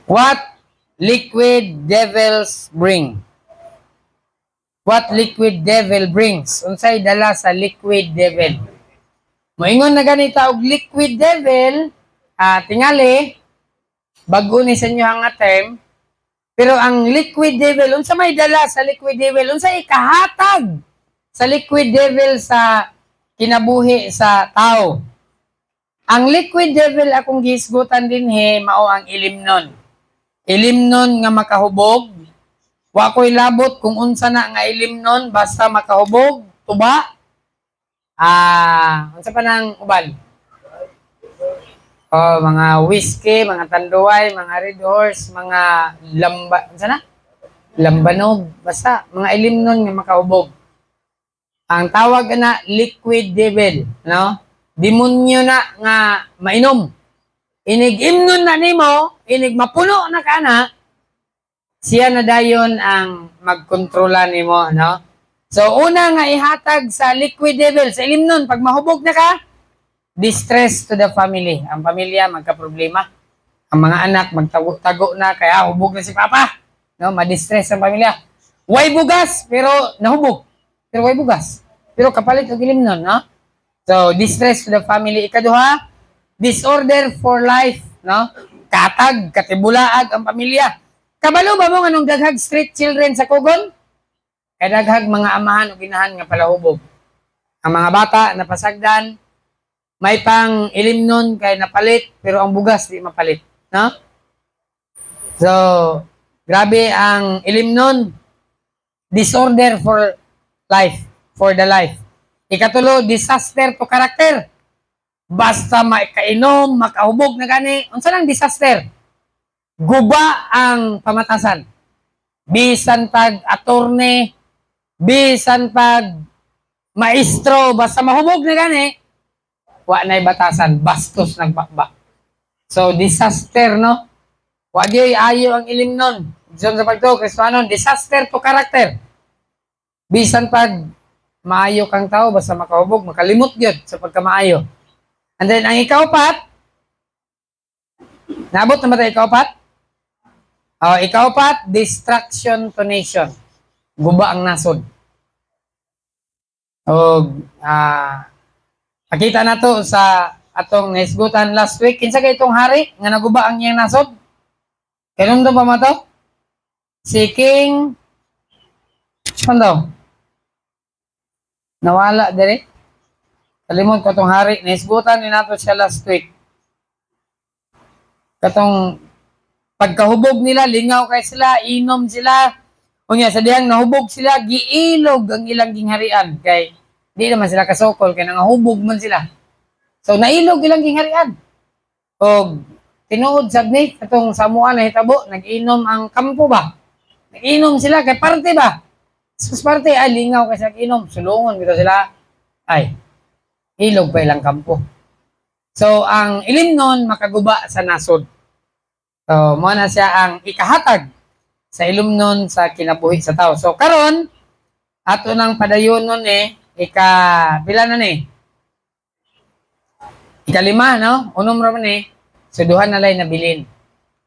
What liquid devils bring? What liquid devil brings? Unsay dala sa liquid devil? Moingon na ganita og liquid devil, tingali, bago ni sa inyo ang term, pero ang liquid devil, unsa may dala sa liquid devil? Unsa ikahatag sa liquid devil sa kinabuhi sa tao? Ang liquid devil akong gihisgutan din mao ang ilimnon. Ilimnon nga makahubog. Wa ko'y labot kung unsa na nga ilimnon, basta makahubog, tuba. Unsa pa nang uban? Mga whiskey, mga tanduay, mga red horse, mga unsa na? Lambanog, basta mga ilimnon nga makahubog. Ang tawag na liquid devil, no? Demonyo na nga mainom. Inig-imnon na nimo, inig mapuno na kana, siya na dayon ang magkontrola nimo, no? So una nga ihatag sa liquid devil, sa ilimnon, pag mahubog na ka, distress to the family. Ang pamilya magka-problema. Ang mga anak magtago-tago na kaya hubog na si papa, no? Ma-distress ang pamilya. Way bugas pero nahubog. Pero way bugas. Pero kapalit og ilimnon, no? So distress to the family. Ikaduha, disorder for life, no? Katag, katibulaag ang pamilya. Kabalo ba mo anong daghag street children sa Kugon? Kay daghag mga amahan o ginahan nga palahubog. Ang mga bata napasagdan, may pang ilimnon kay napalit, pero ang bugas di mapalit, no? So, grabe ang ilimnon. Disorder for life, for the life. Ikatulo, disaster to character. Basta makainom, makahubog na gani. Unsa nang disaster? Guba ang pamatasan. Bisan pag attorney, bisan pag maestro, basta mahubog na gani, wa na'y batasan, bastos nagbakbak. So, disaster, no? Wa diyo'y ayo ang ilimnon. Diyon sa pagto, Kristohanon, disaster to character. Bisan pag maayo kang tao, basta makahubog, makalimot yun sa pagkamaayo. And then, ang ikaupat, naabot na ba tayo ikaupat? Ikaupat, distraction to nation. Guba ang nasod. Pakita na to sa atong naisgutan last week. Kinsa kay itong hari nga naguba ang iyang nasod? Kailan to pa mo to? Si King, saan daw? Nawala dire. Kalimot ko itong hari. Naisgutan din nato siya last week. Katong pagkahubog nila, lingaw kay sila, inom sila. Unya, sa diyang nahubog sila, giilog ang ilang gingharian. Kay, di naman sila kasokol, kaya nangahubog man sila. So, nailog ilang gingharian. O, tinuod sabni, katong Samoa na hitabo, nag-inom ang kampo ba? Nag-inom sila, kay parte ba? Sus parte, ay, lingaw kay sila inom. Sulungon, bito sila, ay, ilog pa ilang kampo. So, ang ilimnon, makaguba sa nasod. So, mo na siya ang ikahatag sa ilimnon sa kinabuhi sa tao. So, karon ato nang padayonon pila na ikalima, no? Unom ra man so duha na lay nabilin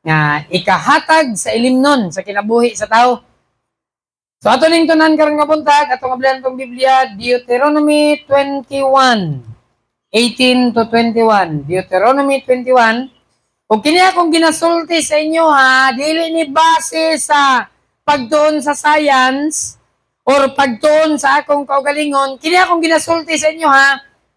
nga ikahatag sa ilimnon sa kinabuhi sa tao. So, ato ning tunan karon nga buntag, ato nga bilan tong Biblia, Deuteronomy 21, 18 to 21. Deuteronomy 21. Kung kini akong ginasulti sa inyo dili ni base sa pagtuon sa science or pagtuon sa akong kaugalingon, kini akong ginasulti sa inyo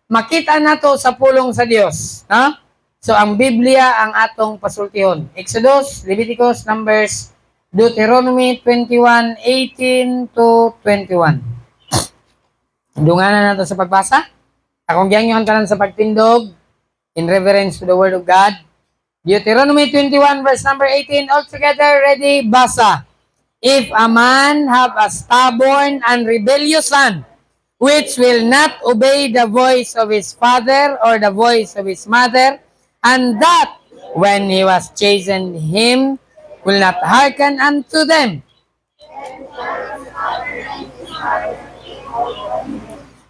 makita nato sa pulong sa Dios, no? So ang Biblia ang atong pasultihon. Exodus, Leviticus, Numbers, Deuteronomy 21, 18 to 21. Dunganan nato sa pagbasa. Akong giyangyohan kanan sa pagtindog in reverence to the Word of God. Deuteronomy 21 verse number 18, all together, ready, basa. If a man have a stubborn and rebellious son, which will not obey the voice of his father or the voice of his mother, and that when he was chastened him will not hearken unto them,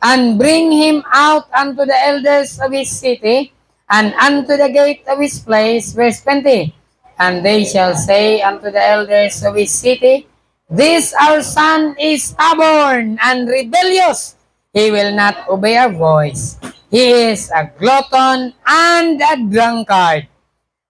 and bring him out unto the elders of his city, and unto the gate of his place. Verse 20. And they shall say unto the elders of his city, This our son is stubborn and rebellious. He will not obey our voice. He is a glutton and a drunkard.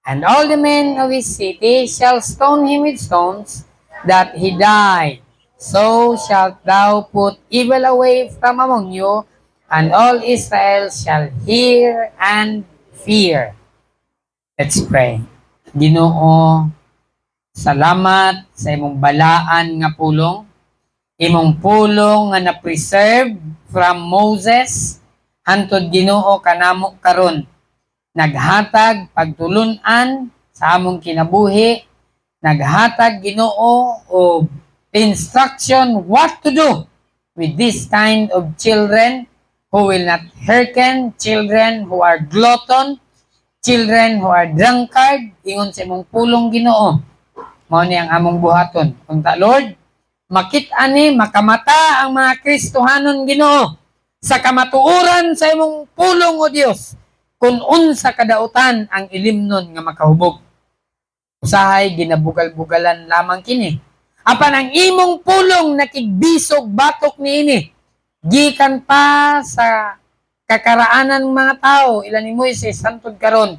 And all the men of his city shall stone him with stones, that he die. So shalt thou put evil away from among you, and all Israel shall hear and fear. Let's pray. Ginoo, salamat sa imong balaan nga pulong. Imong pulong nga na-preserve from Moses hantod Ginoo kanamo karon. Naghatag pagtulunan sa among kinabuhi, naghatag Ginoo og instruction what to do with this kind of children who will not hearken, children who are glutton, children who are drunkard. Ingon sa imong pulong Ginoo, mao ni ang among buhaton. Unta Lord, makit-an ni makamata ang mga Kristohanon Ginoo sa kamatuoran sa imong pulong o Dios, kung unsa kadautan ang ilimnon nga makahubog. Usahay ginabugal-bugalan lamang kini. Apan ang imong pulong nakigbisog batok niini. Gikan pa sa kakaraanan ng mga tao, ilan ni Moises santod karon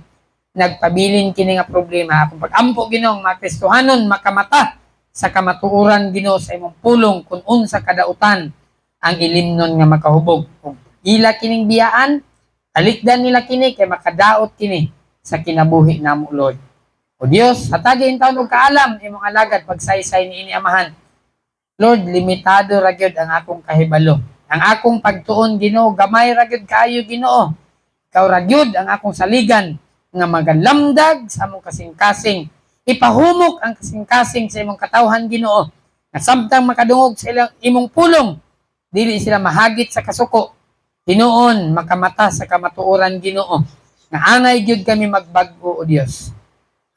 nagpabilin kini nga problema. Kung pag-ampo Ginoo mga Kristohanon makamata sa kamatuoran Ginoo sa imong pulong kung unsa kadautan ang ilimnon nga makahubog. Kung ila kining biyaan, talikdan nila kini kay makadaot kini sa kinabuhi namo Lord. O Dios, hatagi in taon og kaalam imong alagad pagsaysay niini amahan. Lord, limitado ra gyud ang akong kahibalo. Ang akong pagtuon Ginoo, gamay ra gyud kaayo Ginoo. Ikaw ra gyud ang akong saligan nga magalamdag sa among kasing-kasing. Ipahumok ang kasing-kasing sa imong katawhan Ginoo. Nga samtang makadungog sa ilang imong pulong, dili sila mahagit sa kasuko. Tinuon makamata sa kamatuoran Ginoo. Nga anay gyud kami magbag-o o Dios.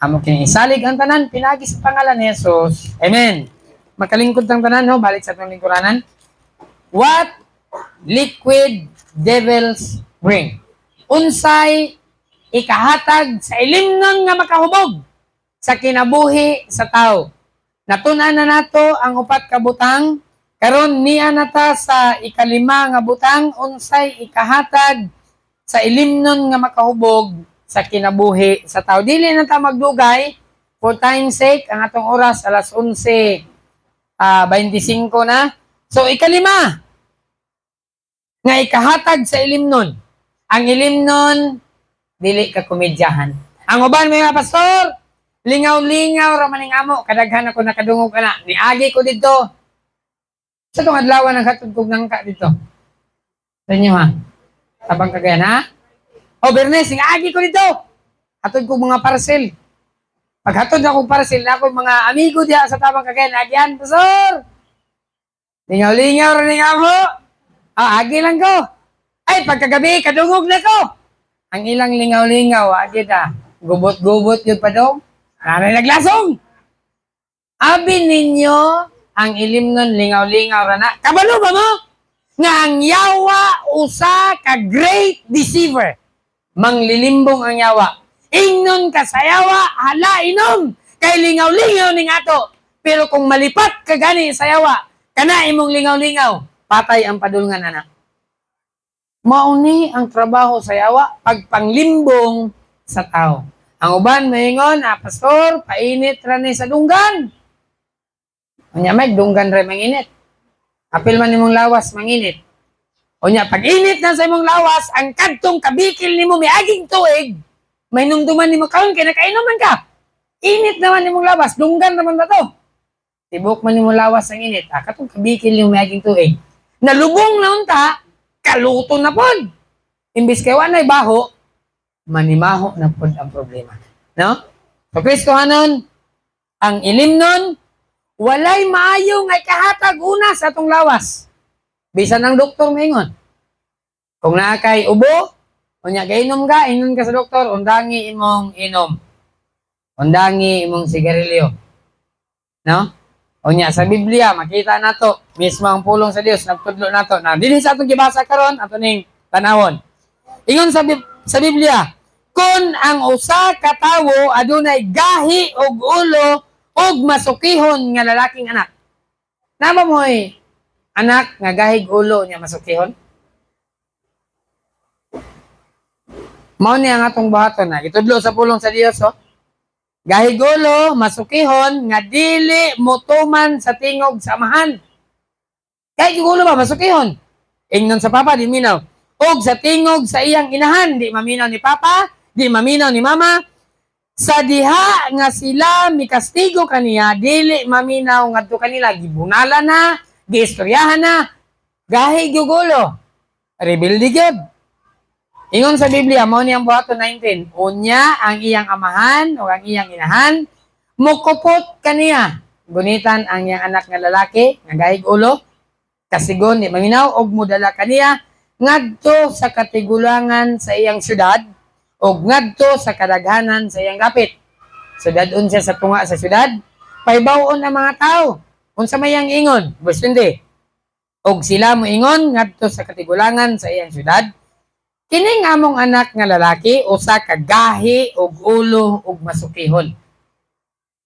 Amo kini isalig ang tanan pinagi sa pangalan ni Jesus. Amen. Makalingkod tang tanan ho, balik sa atong lingkuranan. What liquid devils bring? Unsay ikahatag sa ilimnon nga makahubog sa kinabuhi sa tao. Natun-an na nato ang upat ka butang, karon niya nata sa ikalima nga butang, unsay ikahatag sa ilimnon nga makahubog sa kinabuhi sa tao. Dili na ta magdugay for time's sake, ang atong oras alas 11:25 na. So ikalima nga ikahatag sa ilimnon. Ang ilimnon dili ka komedyahan. Ang uban mga pastor, lingaw-lingaw ra maning amo, kadaghan ako nakadungog ana. Niagi ko dito. Sa tong adlaw nang hatod kog nangka dito. Sa inyo ha. Tabang Cagayan ha. O Bernes, agi ko dito. Hatod kog mga parcel. Pag hatod akong parcel na ako mga amigo diha sa Tabang Cagayan, agyan pastor. Lingaw-lingaw ra ning amo. Agi lang ko. Ay pagkagabi kadungog na ko. Ang ilang lingaw-lingaw, agi ta. Gubot-gubot yun pa daw. Aray naglasong. Abi ninyo, ang ilimnon lingaw-lingaw ra na. Kabalo ba mo? Nga ang yawa usa ka great deceiver. Manglilimbong ang yawa. Ingnon ka sa yawa, hala inom. Kay lingaw-lingaw ning ato. Pero kung malipat ka gani sa yawa, kana imong lingaw-lingaw, patay ang padulngan anak. Mauni ang trabaho sa yawa, pagpanglimbong sa tao. Ang uban maingon, pastor, painit ra ni sa dunggan. Unya may dunggan ra manginit. Apil man nimong lawas manginit. Unya pag init na sa imong lawas, ang kadtong kabikil nimo miaging tuig, may numduman nimo kaon kay nakainuman ka. Init naman nimong lawas, dunggan naman ba to? Tibok man nimong lawas ang init, katong kabikil nimo miaging tuig. Nalubong na unta, kaluto na pod. Imbis kay wanay baho, manimaho na pod ang problema. No? So Kristohanon, ang ilimnon, walay maayo nga ikahatag una sa atong lawas. Bisan ang doktor maingon. Kung naa kay ubo, unya gainom ka, inom ka sa doktor, undangi imong inom. Undangi imong sigarilyo. No? Unya sa Biblia makita nato mismo ang pulong sa Dios nagtudlo nato na dinhi sa atong gibasa karon ato ning tanawon. Ingon sa Biblia, kon ang usa ka tawo adunay gahi og ulo og masukihon nga lalaking anak. Naba mo'y anak nga gahig ulo niya masukihon? Mao ni ang atong buhaton na itudlo sa pulong sa Dios oh. Gahig ulo masukihon nga dili motuman sa tingog sa amahan. Gahig ulo ba masukihon? Ingnon sa papa di minaw. Og sa tingog sa iyang inahan di maminaw ni papa, di maminaw ni mama. Sa diha nga sila mikastigo kaniya, dili maminaw ngadto kanila gibunala na, giistoryahan na, gahi gyugulo. Rebelde gyud. Ingon sa Biblia mao ni ang buhaton 19. Unya ang iyang amahan o ang iyang inahan mukupot kaniya. Gunitan ang iyang anak nga lalaki nga gahig ulo kasigon di maminaw og mudala kaniya ngadto sa katigulangan sa iyang syudad o ngadto sa kadaghanan sa iyang dapit. Sudadon siya sa tunga sa syudad, paibawon ang mga tao. Unsa may ang ingon? Verse 20. Og sila mo ingon ngadto sa katigulangan sa iyang syudad, kining among anak nga lalaki usa ka gahi og ulo og masukihon.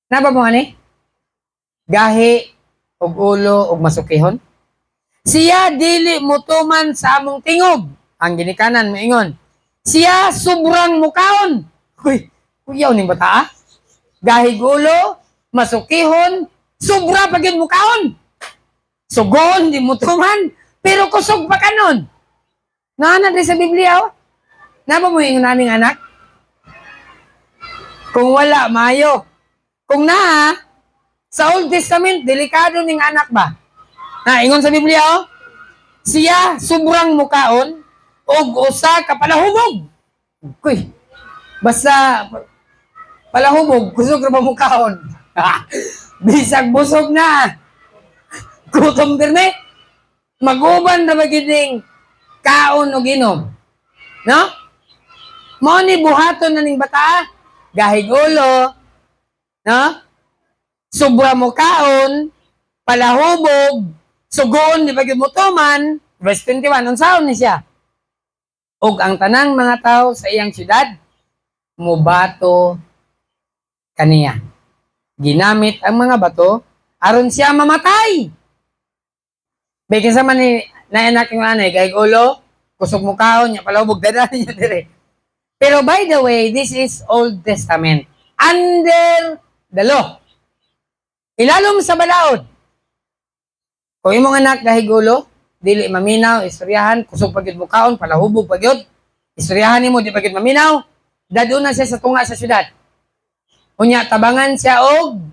Naba mo ani? Gahi og ulo og masukihon? Siya dili mutuman sa among tingog. Ang ginikanan mo ingon. Siya sobrang mukaon. Uy, kuyaw ning bata ah. Gahig ulo, masukihon, sobra pa gyud mukaon. Sugon di mutuman, pero kusog pa kanon. Naana di sa Biblia oh. Naba mo ingon naming anak? Kung wala mayo. Kung na sa Old Testament delikado ning anak ba? Na ingon sa Biblia oh, siya sobrang mukaon og usa ka palahubog. Kuy. Basta palahubog kusog ra ba mukaon? Bisag busog na. Gutom dirne. Maguban na magining kaon og inom. No? Mao ni buhaton na ning bata, gahig ulo, no? Sobra mukaon, palahubog, sugon di bagyo mutuman, verse 21, unsaon ni siya? Og ang tanang mga tao sa iyang syudad, mubato kaniya. Ginamit ang mga bato, aron siya mamatay. Beke sa man ni naanak yung anay, gahig ulo, kusog mukaon, niya palahubog, dadaan niya dire. Pero by the way, this is Old Testament. Under the law. Ilalom sa balaod. Kung imong anak gahigulo, dili maminaw, istoryahan, kusog pagyud mukaon, palahubog pagyud, istoryahan nimo di pagyud maminaw, daduna siya sa tunga sa syudad. Unya tabangan siya og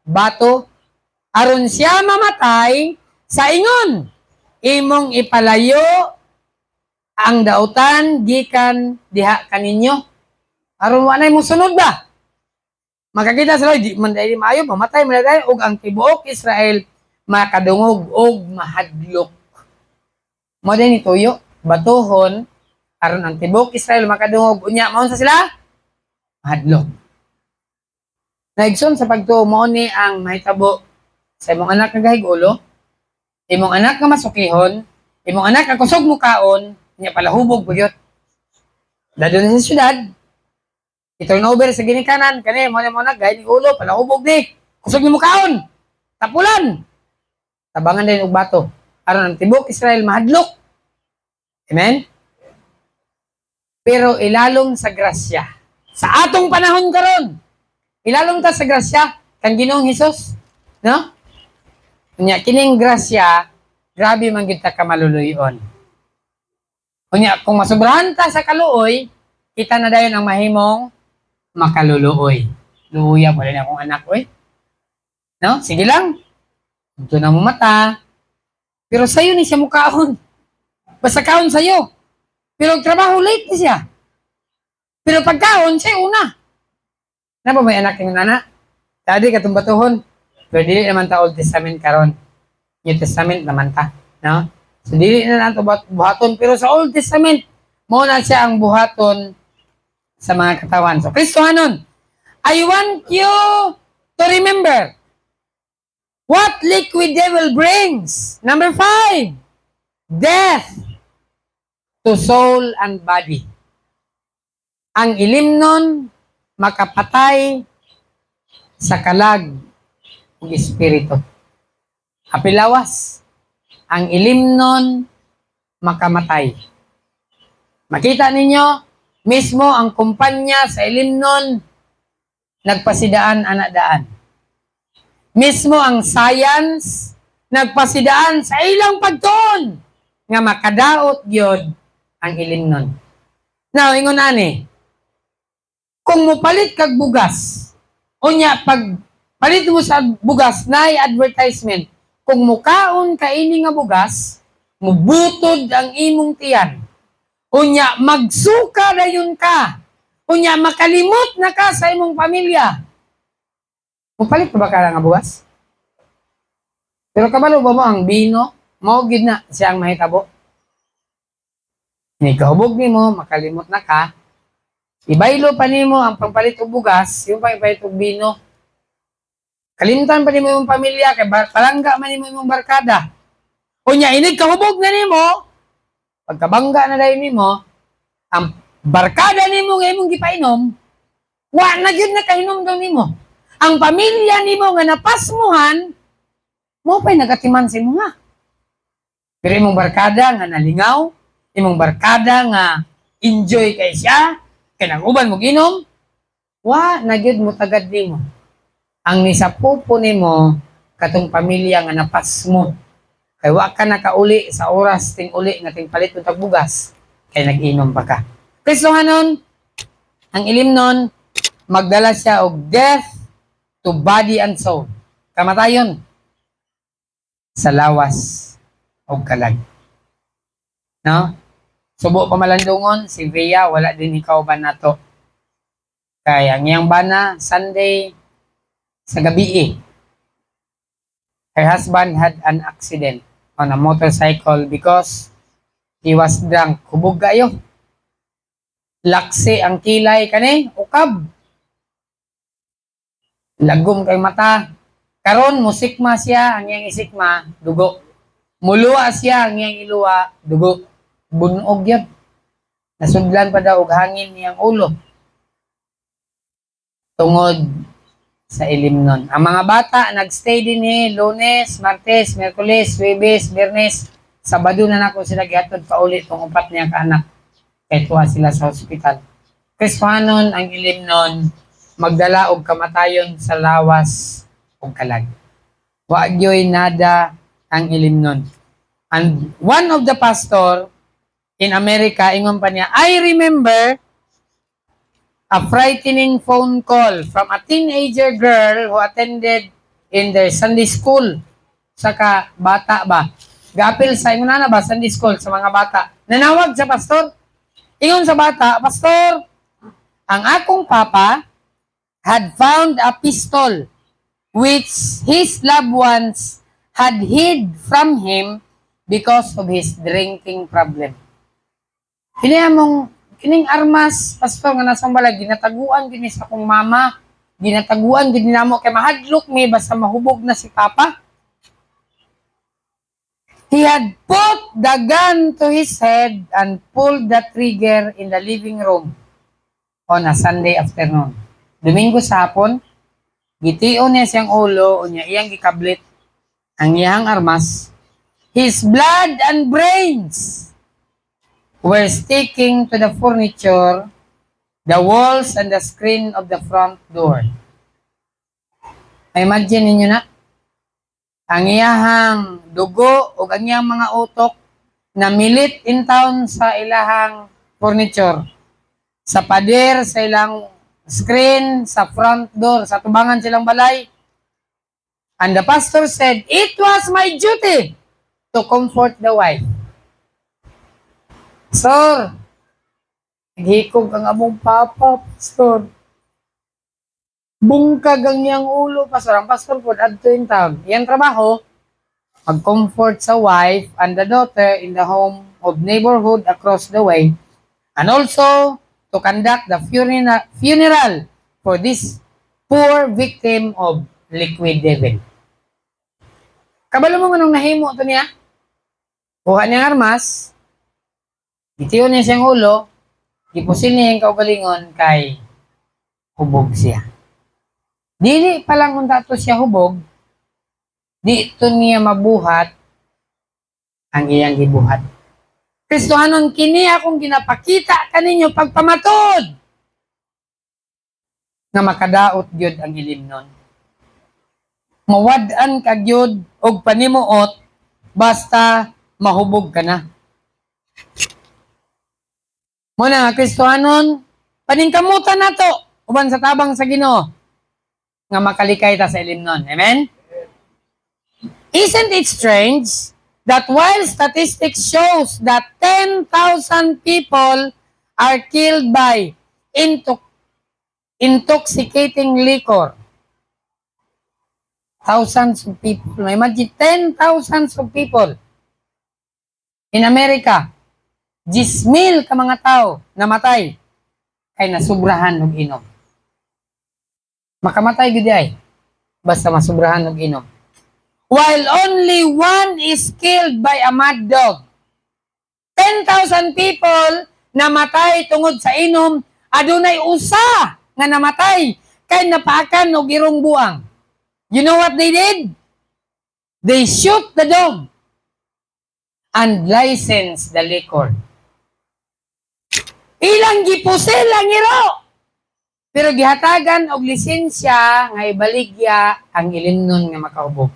bato aron siya mamatay sa ingon. Imong ipalayo ang dautan gikan diha kaninyo. Aron wa nay mo sunod ba? Makakita sila di man dili maayo, mamatay man dili og ang tibuok Israel makadungog og mahadlok. Mo din ituyo, batuhon, aron ang tibok Israel makadungog unya maun sa sila? Mahadlok. Naigsoon sa pagtuo mo ni ang mahitabo sa imong anak nga gahig ulo, imong anak nga masukihon, imong anak nga kusog mukaon, nya palahubog pugyot. Dadun sa syudad, i-turn over sa ginikanan, kani mo ni mo anak gahig ulo, palahubog di, kusog ni mukaon, tapulan. Tabangan din og bato aron ang tibok Israel mahadlok. Amen? Pero ilalong sa grasya. Sa atong panahon karon, ilalong ta sa grasya kang Ginoong Hesus, no? Unya kining grasya, grabe man gyud ta ka maluluyon. Unya kung masubrahan ta sa kaluoy, kita na dayon ang mahimong makaluluoy. Luya mo rin akong anak, oy. No? Sige lang. Ito na mo mata. Pero sa'yo ni siya mukaon. Basta kaon sa'yo. Pero trabaho late ni siya. Pero pagkaon, siya una. Na ba may anak yung nana? Tadi katong batuhon. Pero dili naman ta Old Testament karon. New Testament naman ta. No? So dili na nato buhaton. Pero sa Old Testament, muna siya ang buhaton sa mga katawan. So Kristohanon, I want you to remember what liquid devil brings. Number 5, death to soul and body. Ang ilimnon makapatay sa kalag ug espiritu. Apilawas, ang ilimnon makamatay. Makita ninyo, mismo ang kumpanya sa ilimnon nagpasidaan anak daan. Mismo ang science nagpasidaan sa ilang pagtuon nga makadaot gyud ang ilimnon. Now, ingon ani, kung mupalit kag bugas, unya pag palit mo sa bugas na advertisement, kung mukaon ka ini nga bugas, mubutod ang imong tiyan. Unya magsuka dayon ka. Unya makalimot na ka sa imong pamilya. Mupalit ba ka nga bugas? Pero kabalo ba mo ang bino? Mao gid na siyang mahitabo. Ni kahubog nimo makalimot na ka. Ibaylo pa nimo ang pagpalit og bugas, yung pagpalit og bino. Kalimtan pa nimo imong pamilya kay palangga man nimo imong barkada. Unya inig kahubog na nimo, pagkabangga na dayon nimo, ang barkada nimo nga imong gipainom, wa na gyud nakainom daw nimo. Ang pamilya nimo nga napasmuhan, mo pa'y nagatiman sa imo nga. Pero imong barkada nga nalingaw, imong barkada nga enjoy kay siya, kay nag-uban mo ginom, wa na gyud mo tagad nimo. Ang nisapupo nimo katong pamilya nga napas mo. Kay wa ka nakauli sa oras ting uli nga ting palit og bugas, kay nag-inom pa ka. Kristohanon, ang ilimnon magdala siya og death to body and soul. Kamatayon sa lawas o kalag. No? Subo pa malandungon, si Vea, wala din ikaw ba nato. Kaya ang iyang bana, Sunday, sa gabi her husband had an accident on a motorcycle because he was drunk. Hubog kayo. Laksi ang kilay kani, ukab. Lagom kay mata. Karon musikma siya, ang iyang isikma, dugo. Muluwa siya, ang iyang iluwa, dugo. Bunog yan. Nasudlan pa daw og hangin niyang ulo. Tungod sa ilimnon. Ang mga bata nagstay din Lunes, Martes, Miyerkules, Huwebes, Biyernes, Sabado na nako sila gihatod pa ulit tong upat niya ka anak. Kay tuwa sila sa ospital. Kristohanon ang ilimnon magdala og kamatayon sa lawas ug kalag. Wa gyoy nada ang ilimnon. And one of the pastor in America, ingon pa niya, I remember a frightening phone call from a teenager girl who attended in their Sunday school. Saka bata ba? Gapil sa ingon na ba Sunday school sa mga bata. Nanawag sa pastor. Ingon sa bata, Pastor, ang akong papa had found a pistol which his loved ones had hid from him because of his drinking problem. Kining armas, pastor, nga nasang balag, ginataguan gini sa akong mama, ginataguan gini namo kay mahadlok mi basta mahubog na si papa. He had put the gun to his head and pulled the trigger in the living room on a Sunday afternoon. Domingo sa hapon, gitiyon niya siyang ulo, unya iyang gikablit ang iyang armas. His blood and brains were sticking to the furniture, the walls, and the screen of the front door. Imagine ninyo na, ang iyahang dugo o ang iyang mga utok na milit in town sa ilahang furniture, sa pader, sa ilang screen, sa front door, sa tubangan silang balay. And the pastor said, it was my duty to comfort the wife. Sir, naghikog ang among papa, pastor. Bungkag ang niyang ulo, pastor. Ang pastor po, adto in town. Iyang trabaho, mag-comfort sa wife and the daughter in the home of neighborhood across the way, and also to conduct the funeral for this poor victim of liquid devil. Kabalo mo nga nung nahimo ito niya, kuha niyang armas, itiyo niya siyang ulo, Gipusil niya yung kaugalingon kay hubog siya. Dili pa lang kung dato siya hubog, dito niya mabuhat ang iyang gibuhat. Kristohanon kini akong ginapakita kaninyo pagpamatod nga makadaot gyud ang ilimnon. Mawad-an ka gyud og panimuot basta mahubog ka na. Muna nga Kristohanon, paningkamutan nato uban sa tabang sa Ginoo nga makalikay ta sa ilimnon. Amen? Isn't it strange that while statistics shows that 10,000 people are killed by intoxicating liquor, thousands of people, imagine 10,000 of people in America, 10,000 ka mga tao namatay kay nasubrahan og inom. Makamatay gud ay basta masubrahan og inom. While only one is killed by a mad dog. 10,000 people namatay tungod sa inom, adunay usa nga namatay kay napaakan og irong buang. You know what they did? They shoot the dog and license the liquor. Ilang gipusil ang iro. Pero gihatagan og lisensya nga ibaligya ang ilimnon nga makahubog.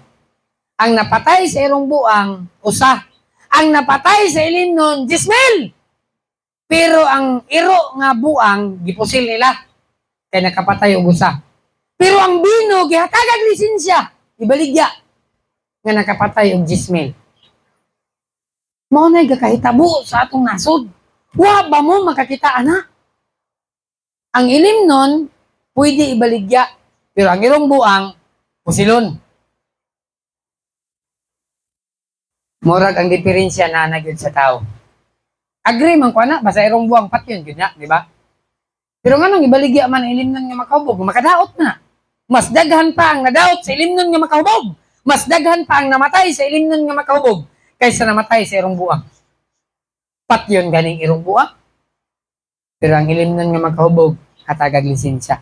Ang napatay sa irong buang, usa. Ang napatay sa ilimnon, 10,000. Pero ang iro nga buang, gipusil nila. Kaya nakapatay og usa. Pero ang bino, gihatagag lisensya, ibaligya. Nga nakapatay og 10,000. Mao na'y gakahitabo sa atong nasod. Wa ba mo makakita, ana? Ang ilimnon, pwede ibaligya. Pero ang irong buang, pusilon. Murag ang diferensya na nagyud sa tao. Agree man ko na, basta irong buwang pat yun, yun na, di ba? Pero nga nung ibaligya man ang ilimnon nga makahubog, makadaot na. Mas daghan pa ang nadaot sa ilimnon nga makahubog. Mas daghan pa ang namatay sa ilimnon nga makahubog kaysa namatay sa irong buwang. Pat yun ganing irong buwang. Pero ang ilimnon nga makahubog, hatagag lisensya.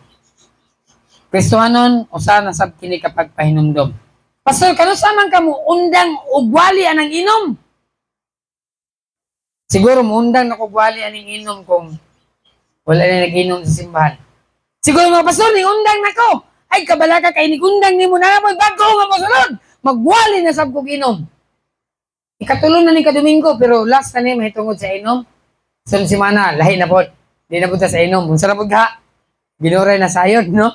Kristohanon, usa na sab kini kapag pahinumdom. Pastor, kano saman ka mo undang ugwali anang inom? Siguro mo undang na ugwali anang inom kung wala na nag-inom sa simbahan. Siguro mga pastor, ni undang na ko. Ay, kabala ka kay ni undang ni mo na naman bago nga masulod. Magwali na sab kong inom. Ikatulong na ni kadomingo, pero last na ni mahitungod sa inom. Sunod simana, lahi na po. Di na po sa inom. Unsa na po ha? Ginuray na sayod, no?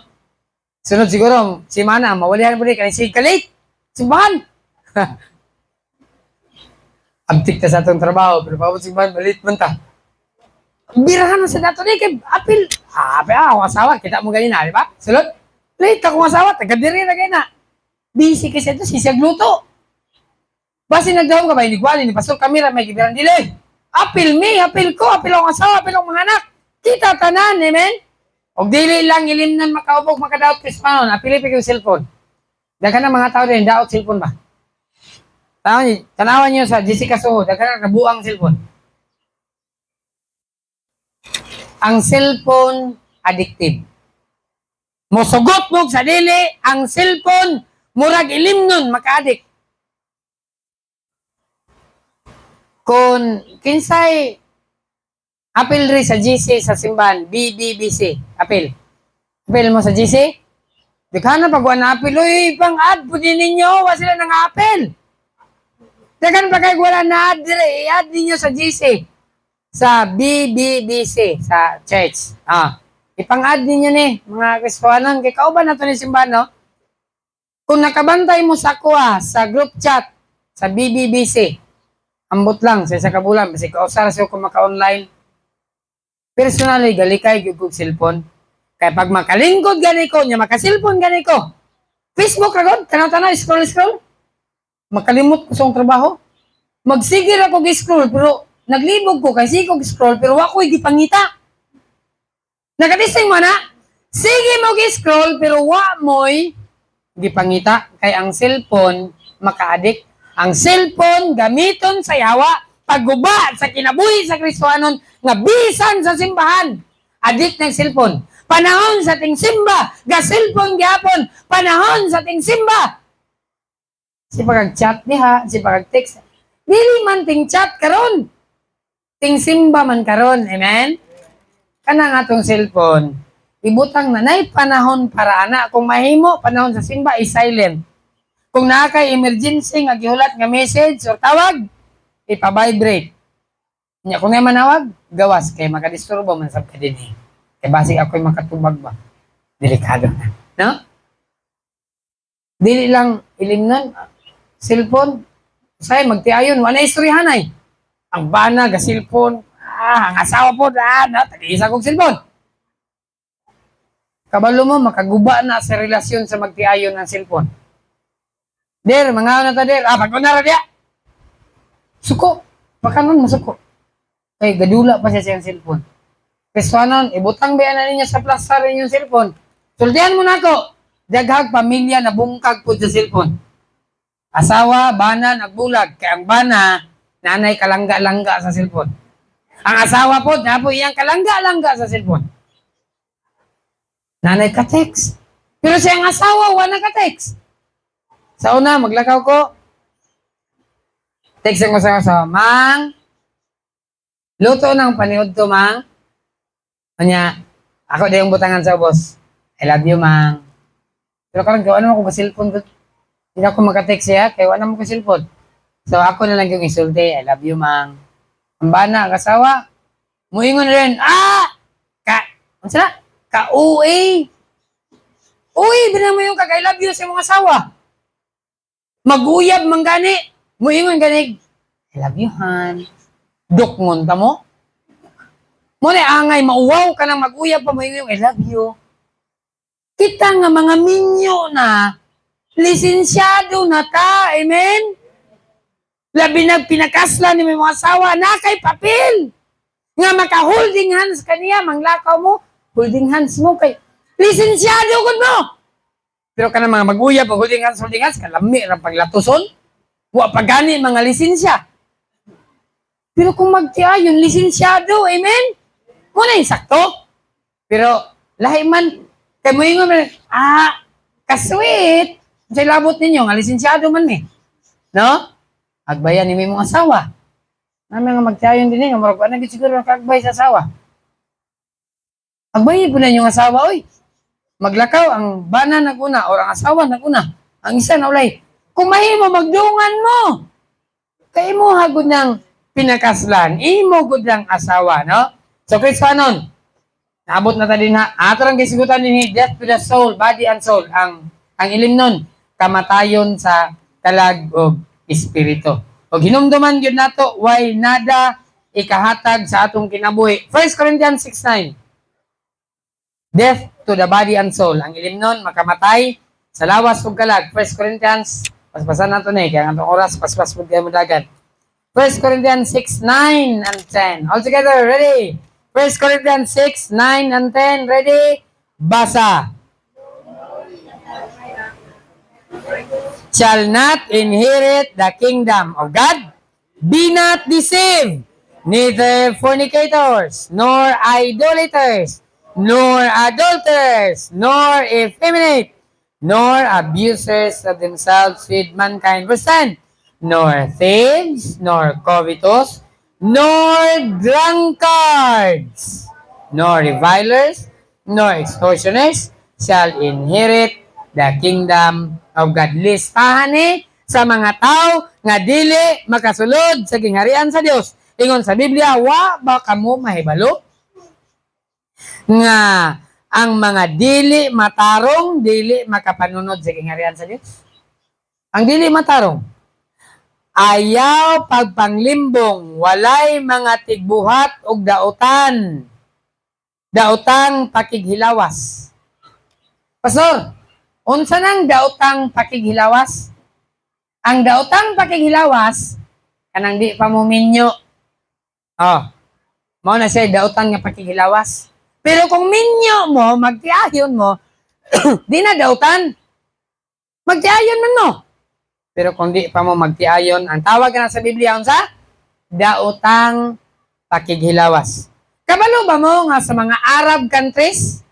Sunod siguro, simana, mawalihan po rin. Kasi kalit. Simbahan. Abtik ta sa atong trabaho, pero pabot simbahan, balit man ta. Birahan na sa dato ni, kay apil. Ako asawa, kita mo ganina, di ba? Sulod, late akong asawa, taga-diri na ganina. Busy kasi ito, sisig luto. Basi nagdawang ka ba, inigwali ni Pastor Camila, may gibiran dili. Apil me, apil ko, apil akong asawa, apil akong mga anak. Kita tanan, amen? Og dili lang ilimnan makaubog, makadaot Krispanon, apilipik yung cellphone. Daghan na mga tao rin, daot cellphone ba? Tanawan niyo sa Jessica Soho, daghan na kabuang cellphone. Ang cellphone, addictive. Mosugot mo sa dili, ang cellphone, murag ilimnon, maka-addict. Kung kinsay, apil rin sa GC sa simbahan, BBBC, apil. Apil mo sa GC? Di ka na pagwa na apil, uy, pang-add po din ninyo, wa sila nang apil. Dagan pa kayo wala na add dire, i-add ninyo sa GC. Sa BBBC, sa church. Ipang-add ninyo ni, mga Kristohanon. Kaya kauban na ito ni simbahan, no? Kung nakabantay mo sa kuha, sa group chat, sa BBBC, ambot lang, sa isa kabulan, kasi kausara siya kung maka-online. Personally, galikay yung cellphone. Kaya pag makalingkod gani ko, niya makasilpon gani ko. Facebook ragod, tanaw-tanaw, scroll. Makalimot ko sa trabaho. Magsigir ako gi-scroll, pero naglibog ko kasi ko scroll, pero wako'y gipangita. Nakadising mo na? Sige mo gi-scroll, pero wa mo'y gipangita. Kaya ang cellphone, maka-addict. Ang cellphone, gamiton sa yawa. pagguba sa kinabuhi sa Kristohanon nga bisan sa simbahan addict ng cellphone. Panahon sa ting simba, ga cellphone gyapon. Panahon sa ting simba. Si pagag-chat diha, si pagag-text. Dili man ting chat karon. Ting simba man karon. Amen? Kanang atong cellphone, ibutang na nay panahon para ana. Kung mahimo, panahon sa simba, i-silent. Kung nakay emergency nga gihulat nga message or tawag, ipa-vibrate. Nya kung nay manawag, gawas kay makadisturbo man sab ka dinhi. Kay basig ako'y makatubag ba. Delikado na, no? Dili lang ilimnon cellphone. Say magtiayon wala istoryahan ay. Ang bana ga cellphone, ang asawa po no, tag-isa kog cellphone. Kabalo mo makaguba na sa relasyon sa magtiayon ng cellphone. Der, mga na ta der. Pag-una ra dia. Suko. Pakanon masuko. Kay gadula pa siya siyang cellphone. Kristohanon, ibutang ba na ninyo sa plaza rin yung cellphone. Sultihan mo na ako. Daghag pamilya na bungkag po sa cellphone. Asawa, bana, nagbulag. Kaya ang bana, nanay kalangga-langga sa cellphone. Ang asawa po, napo iyang kalangga-langga sa cellphone. Nanay ka-text. Pero siyang asawa, wala ka-text. Sa una, maglakaw ko. Text ko sa asawa, Mang, luto ng paniod to, Mang. Kanya, ako din yung butangan sa boss. I love you, Mang. Pero karang gawa naman ko ka-cellphone ko. Hindi ako makatext siya, kaya wala naman ko cellphone. So ako na lang yung isulti, I love you, Mang. Ang bana, kasawa, muingon rin, ano sila? Ka-uwi. Uy, bilang mo yung kag-I love you sa mga asawa. Mag-uyab, manggani. Muingon ganig, I love you, Han. Dukmon ta mo? Muna angay, mauwaw ka nang mag-uyab pa mo yung I love you. Kita nga mga minyo na, lisensyado na ta, amen? Labi na pinakasla ni mga asawa, na kay papel. Nga maka-holding hands kaniya, manglakaw mo, holding hands mo kay, lisensyado ko mo. Pero ka na mga mag-uyab, holding hands, kalami ng paglatuson. Wa pagani mga lisensya. Pero kung magtiayon, lisensyado, amen? Muna yung sakto. Pero, lahi man, kay mo yung kasweet, sa labot ninyo, nga lisensyado man eh. No? Agbayan ni may mga asawa. Namin nga magtiayon din nga, marag na siguro nakagbay sa asawa. Agbayin po na yung asawa, oy. Maglakaw, ang bana naguna, or ang asawa naguna. Ang isa na ulay, kung mahimo, magdungan mo. Kaya mo hagod ng pinakaslan, imo gud ng asawa, no? So, Kristohanon, naabot na tayo din ha. Ato lang kisigutan din death to the soul, body and soul. Ang ilim nun, kamatayon sa kalag o espiritu. O hinumduman yun nato, why nada ikahatag sa atong kinabuhi. 1 Corinthians 6:9. Death to the body and soul. Ang ilim nun, makamatay sa lawas o kalag. 1 Corinthians, paspasan nato na kaya ang oras, paspas mo kayo madagan. 1 Corinthians 6:9 and 10. All together, ready? 1 Corinthians 6:9 and 10. Ready? Basa. Shall not inherit the kingdom of God. Be not deceived. Neither fornicators, nor idolaters, nor adulterers, nor effeminate, nor abusers of themselves with mankind. Verse 10. Nor thieves, nor covetous, nor drunkards, nor revilers, nor extortioners shall inherit the kingdom of God. Listahan sa mga tao nga dili makasulod sa gingharian sa Dios. Ingon sa Biblia, wa ba kamo mahibalo nga ang mga dili matarong, dili makapanunod sa gingharian sa Dios? Ang dili matarong, ayaw pagpanglimbong, walay mga tigbuhat og dautan. Daotang pakighilawas. Pastor, unsa nang daotang pakighilawas? Ang daotang pakighilawas, kanang di pa mo minyo. Mao na siya daotang nga pakighilawas. Pero kung minyo mo, magtiayon mo, di na dautan. Magtiayon man mo. Pero kung di pa mo magtiayon, ang tawag na sa Biblia, unsa? daotang pakighilawas. Kabalo ba mo nga sa mga Arab countries?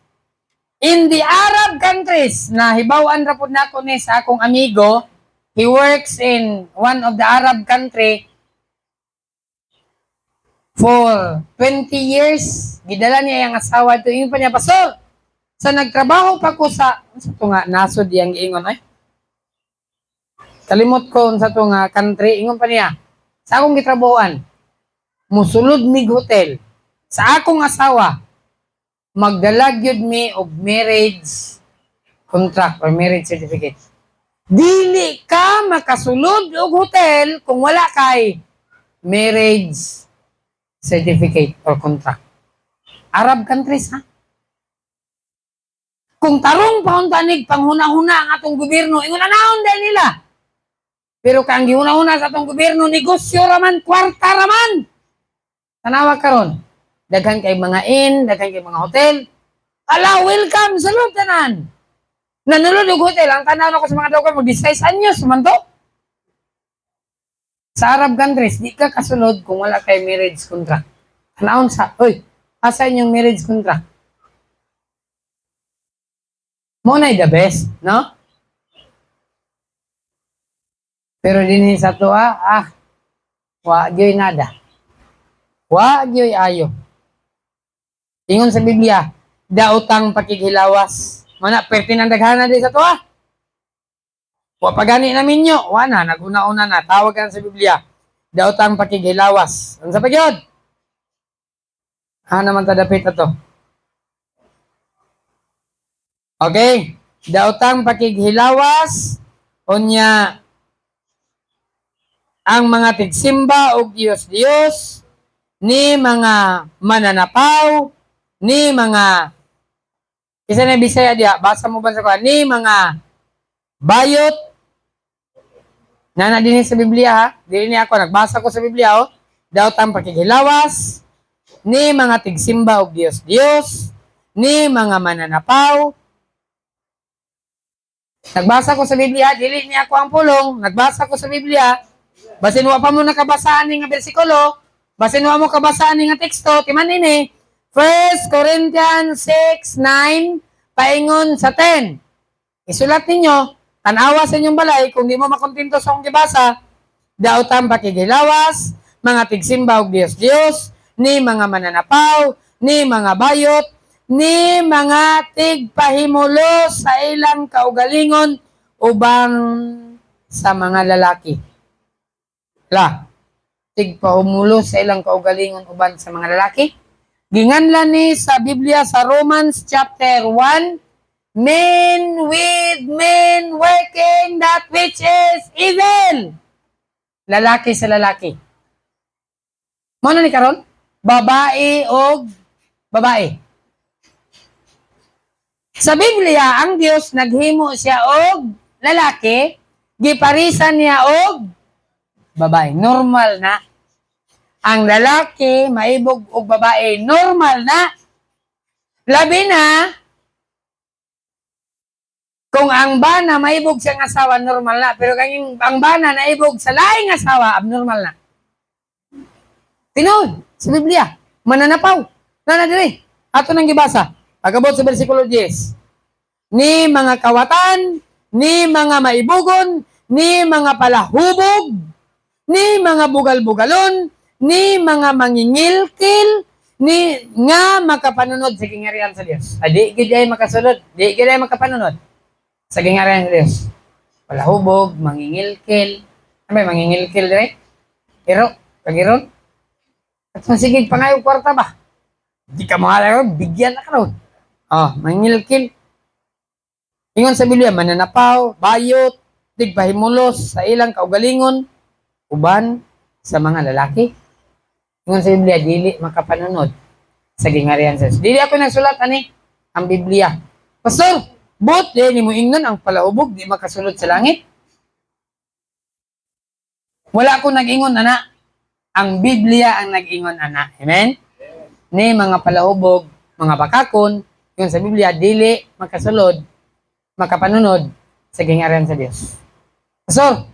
In the Arab countries, na hibawan ra pud nako ni sa akong amigo, he works in one of the Arab country for 20 years. Gidala niya yung asawa ito. Yung pa niya, Pastor, sa nagtrabaho pa ko sa to nga, nasod yung giingon, ay. Kalimot ko sa to nga country, ingon pa niya, sa akong gitrabahoan, musulod mig hotel, sa akong asawa, magdalag yun mi og marriage contract or marriage certificate. Dili ka makasulod og hotel kung wala kay marriage certificate or contract. Arab countries, ha? Kung tarong pauntanig panghuna-huna ang atong gobyerno, ingon anahon dahil nila. Pero kang gihuna-huna sa atong gobyerno, negosyo raman, kwarta raman. Tanawa karon, daghan kay mga inn, daghan kay mga hotel. Ala, welcome sa loob tanan. Nanulod og hotel, ang tanaw na ko sa mga daw mag-16 anyos, man to. Sa Arab countries, di ka kasunod kung wala kay marriage contract. Tanawon sa, oy, asa inyong marriage contract? Mo na the best, no? Pero din sa to, wa gyoy nada. Wa gyoy ayo. Ingon sa Biblia, daotang pakighilawas. Mana pertinang daghana di sa to, Wa pagani namin nyo. Wa na, naguna-una na. Tawagan sa Biblia. Daotang pakighilawas. Ano sa pagyod? Naman tadapit na to. Okay. Daotang pakighilawas. Unya, ang mga tigsimba o Diyos-Diyos, ni mga mananapaw, ni mga, isa na Bisaya diya, basa mo ba sa kuha, ni mga bayot, na din sa Biblia, ha? Dili niya ako, nagbasa ko sa Biblia, daotang pakighilawas, ni mga tigsimba o Diyos-Diyos, ni mga mananapaw. Nagbasa ko sa Biblia, dili niya ako ang pulong, nagbasa ko sa Biblia, basin wa pa mo nakabasaan ni nga bersikulo, basin wa mo kabasaan ni nga teksto, timan ini, 1 Corinthians 6:9, paingon sa 10. Isulat ninyo, tanawa sa inyong balay, kung di mo makontento sa akong gibasa, daotang pakighilawas, mga tigsimba og Diyos-Diyos, ni mga mananapaw, ni mga bayot, ni mga tigpahimulos sa ilang kaugalingon, ubang sa mga lalaki. Tigpahimulos sa ilang kaugalingon, uban sa mga lalaki. Ginganlan ni sa Biblia sa Romans chapter 1, men with men working that which is evil. Lalaki sa lalaki. Mano ni karon? Babae og babae. Sa Biblia, ang Dios naghimo siya og lalaki, giparisan niya og babae. Normal na. Ang lalaki maibog og babae, normal na. Labi na kung ang bana maibog siyang asawa, normal na. Pero kung ang bana naibog sa laing asawa, abnormal na. Tinuod sa Biblia, mananapaw. Nanadiri, ato nang gibasa. Pagabot sa versikulo 10. Ni mga kawatan, ni mga maibugon, ni mga palahubog, ni mga bugal-bugalon, ni mga mangingilkil, ni nga makapanunod sa gingarian sa Dios. Di gid ay makasulod, di gid ay makapanunod sa gingarian sa Dios. Palahubog, mangingilkil. Ano ba mangingilkil dire? Pero pagiron. At masigig pangayo kwarta ba? Di ka mahal bigyan na ka ron. Mangingilkil. Ingon sa Biblia, mananapaw, bayot, tigpahimulos sa ilang kaugalingon, uban sa mga lalaki. Ingon sa Biblia, dili makapanunod sa gingarian sa Diyos. Dili ako nagsulat, ang Biblia. Pastor, but, di mo ingnon ang palaubog, di makasulod sa langit. Wala ko nag-ingon, ang Biblia ang nag-ingon, Amen? Ni mga palaubog, mga bakakon, yun sa Biblia, dili makasulod, makapanunod sa gingarian sa Diyos. Pastor,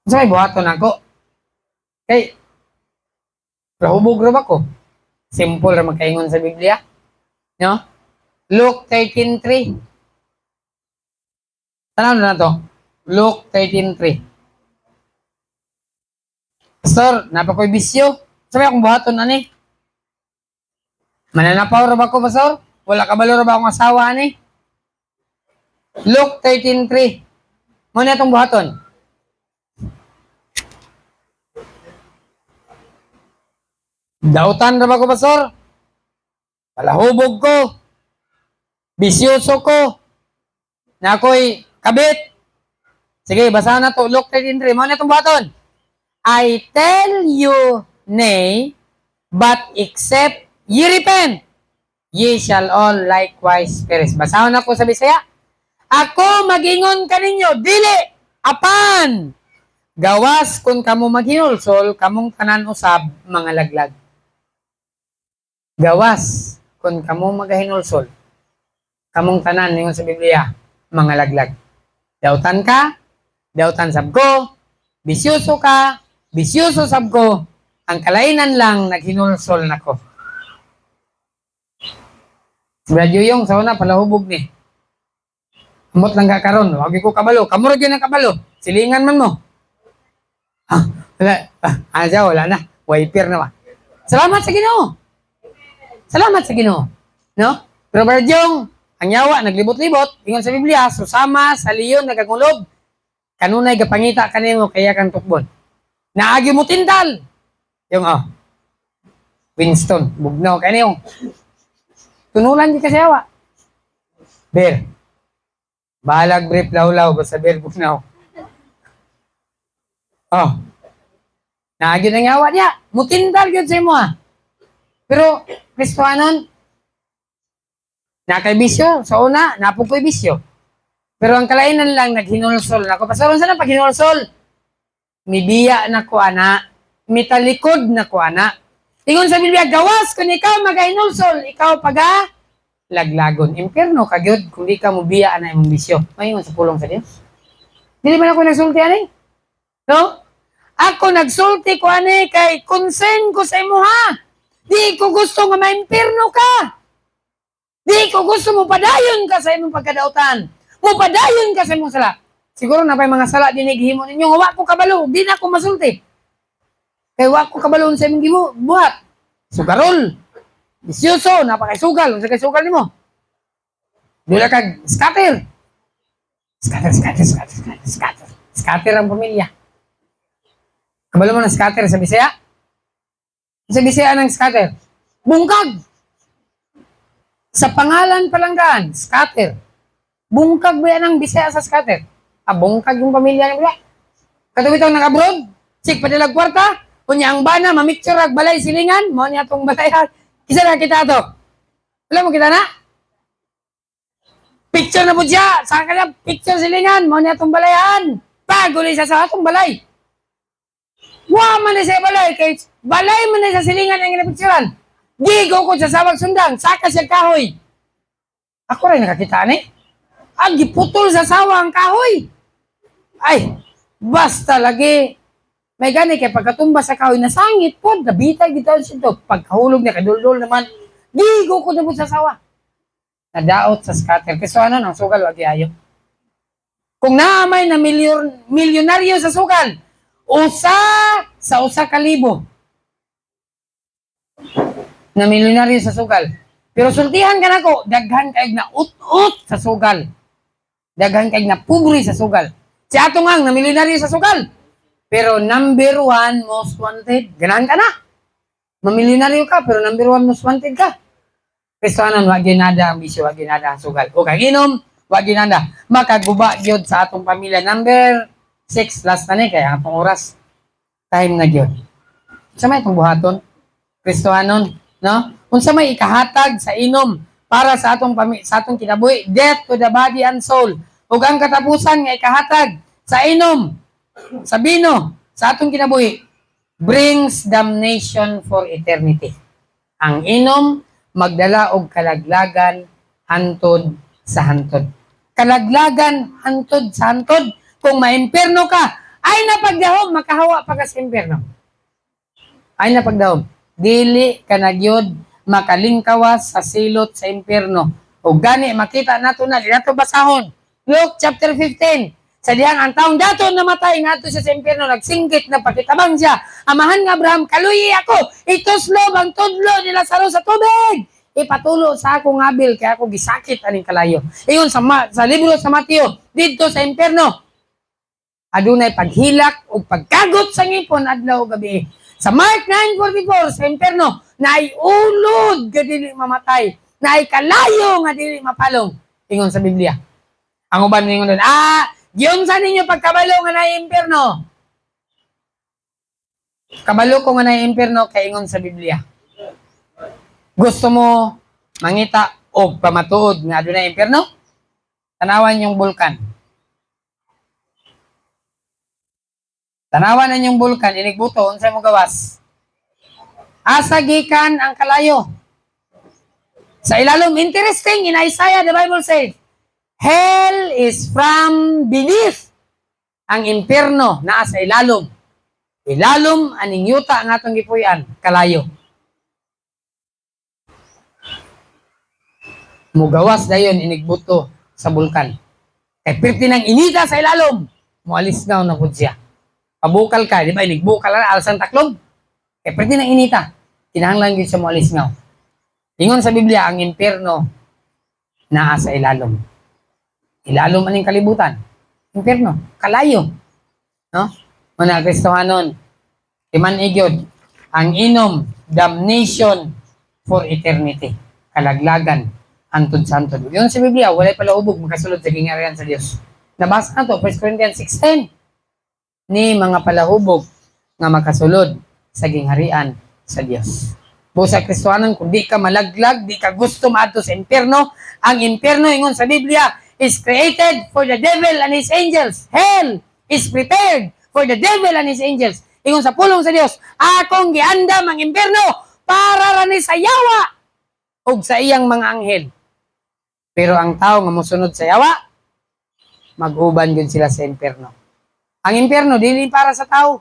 may buhaton ako. Kay, rahubog ra ba ko? Simple ra magkaingon sa Biblia. No? Luke 13:3. Tanaw na to. Luke 13:3. Pastor, napakoy bisyo. Sabi akong buhaton ani. Mananapaw ra ba ko, Pastor? Wala kabalo ra ba akong asawa ani? Luke 13:3. Mo na itong buhaton. Dautan ra ba ko, Pastor? Palahubog ko. Bisyoso ko. Na ako'y kabit. Sige, basahan na to. Luke 13:3. Mo na itong buhaton. I tell you, nay, but except ye repent, ye shall all likewise perish. Basahon ako sa Bisaya. Ako magingon kaninyo, dili, apan. Gawas kung kamo maghinulsol, kamong tanan usab, mga laglag. Gawas kung kamo maghinulsol, kamong tanan, ningon sa Biblia, mga laglag. Dautan ka, dautan sab ko, bisyoso ka, bisyoso sab ko, ang kalainan lang, naghinulsol na ko. Radyo yung sa una, palahubog ni. Amot lang ka karon, wag ko kabalo. Kamurag yun ang kabalo. Silingan man mo. Wala na. Wiper na ba? Salamat sa Ginoo. Salamat sa Ginoo. No? Pero Badyong, ang yawa, naglibot-libot, ingon sa Biblia, susama sa liyon, nagagulog, kanunay gapangita kanimo kaya kang tukbon. Naagi mo tindal. Yung, Winston, bugnaw, kaya yung, tunulan di kasi yawa. Bear. Balag brief lawlaw basta bear bugnaw. Naagi nang yawa niya. Mutindal yun sa imo Pero, Kristohanon, nakay bisyo. Sa una, napukoy bisyo. Pero ang kalainan lang, naghinulsol na ko. Pasaron sa na pag hinulsol? Mibiya na ko, ana. Mitalikod na ko, ana. Tingon sa Biblia, gawas kung ikaw magahinulsol, ikaw paga laglagon. Impierno kagyod kung di ka mo biya na imong bisyo. Mayon sa pulong sa Dios. Dili man ako nagsulti ani. No? Ako nagsulti ko ani kay concern ko sa imo Di ko gusto nga maimpierno ka. Di ko gusto mo padayon ka sa imong pagkadautan. Mo padayon ka sa imong sala. Siguro na pay mga sala dinig himo ninyo wa ko kabalo, di na ako masulti. Kay wa ko kabalo sa imong buhat. Sugarol. Bisyoso, napakasugal. Unsa kay sugal nimo? Dula kag scatter. Scatter ang pamilya. Kabalo mo ng scatter sa Bisaya? Sa Bisaya ng scatter. Bungkag. Sa pangalan palanggaan, scatter. Bungkag ba yan ang Bisaya sa scatter? Bungkag yung pamilya niya. Katubitang nag-abroad, sik padalag kwarta, kunya ang bana, mamicture ag balay silingan, mo niya itong balayan. Kisa na kita to. Alam mo kita na? Picture na po siya. Saan ka na picture silingan? Mo niya itong balayan. Paguli siya sa atong balay. Man na siya balay. Kay balay man na sa silingan ang inapicturan. Gigo ko sa sawag sundang. Saka siya kahoy. Ako rin nakakita ni. Giputol sa sawa ang kahoy. Ay, basta lagi. May gani kay pagkatumba sa kahoy na sangit po, nabitay dito siya pagkahulog niya, kadul-dul naman, gigo ko na po sa sawa. Nadaot sa scatter. Kasi ano, ang sugal, wag ayo. Kung naamay na milyonaryo sa sugal, usa kalibo na milyonaryo sa sugal. Pero sultihan ka na ko, daghan kaig na ut-ut sa sugal. Daghan kaig na pubri sa sugal. Si atong ang na milyonaryo sa sugal. Pero number 1 most wanted. Ganahan ka na. Mamilyonaryo ka, pero number 1 most wanted ka. Kristohanon, wag ginada ang bisyo, wag ginada ang sugal. O kaginom, wag ginada. Makaguba yun sa atong pamilya. Number 6, last na ni, kaya atong oras. Time na yun. Unsa may itong buhaton? Kristohanon, no? Unsa may ikahatag sa inom para sa atong kinabuhi. Death to the body and soul. Ug ang katapusan nga ikahatag sa inom, sa bino, sa atong kinabuhi, brings damnation for eternity. Ang inom, magdala og kalaglagan, hantod sa hantod. Kalaglagan, hantod sa hantod. Kung maimpierno ka, ay napagyahom, makahawa pa ka sa impierno. Ay napagdaog, dili ka nagyod makalingkawas sa silot sa impyerno. O gani makita nato na dito basahon. Luke chapter 15. Sa dihang ang taong dato namatay ngadto siya sa impyerno, nagsingkit na pakitabang siya. Amahan nga Abraham, kaluyi ako. Ituslob ang tudlo nila sa tubig. Ipatulo sa akong habil kaya ako gisakit aning kalayo. Iyon sa libro sa Mateo, dito sa impyerno, adunay paghilak o pagkagot sa ngipon adlaw gabi. Sa Mark 9:44 sa impyerno, naay ulod nga dili mamatay, naay kalayo nga dili mapalong. Ingon sa Biblia. Ang uban ningon doon, giyon sa ninyo pagkabalo nga naay impyerno. Kabalo ko nga naay impyerno kay ingon sa Biblia. Gusto mo mangita o pamatuod nga adunay impyerno? Tanawan yung bulkan. Tanawan na yung bulkan, inigbuto, unsay mo gawas? Asa gikan ang kalayo. Sa ilalom, interesting, in Isaiah, the Bible says, hell is from beneath. Ang impyerno naa sa ilalom. Ilalom, aning yuta ang atong gipuy-an, kalayo. Mugawas dayon inigbuto sa bulkan. Kay pirti nang inita sa ilalom, mualis nga na pud siya. Pabukal ka, di ba? Inigbukal na, alsan taklog. Eh, pwede nang inita. Kinahanglan yun sa mualis nga. Ingon sa Biblia, ang impyerno naa sa ilalom. Ilalom aning kalibutan. Impyerno, kalayo. No? Mga Kristohanon, iman igyod, ang inom, damnation for eternity. Kalaglagan, antod sa antod. Yun sa Biblia, walay pala ubog, makasulod sa gingarian sa Diyos. Nabasa na to, 1 Corinthians 16. Ni mga palahubog nga makasulod sa gingharian sa Dios. Busa Kristohanon, kung di ka malaglag, di ka gusto maadto sa impyerno, ang impyerno ingon sa Biblia is created for the devil and his angels. Hell is prepared for the devil and his angels. Ingon sa pulong sa Dios, akong giandam ang impyerno para rani sa yawa ug sa iyang mga anghel. Pero ang tao nga mosunod sa yawa, mag-uban gyud sila sa impyerno. Ang impyerno, dili para sa tao.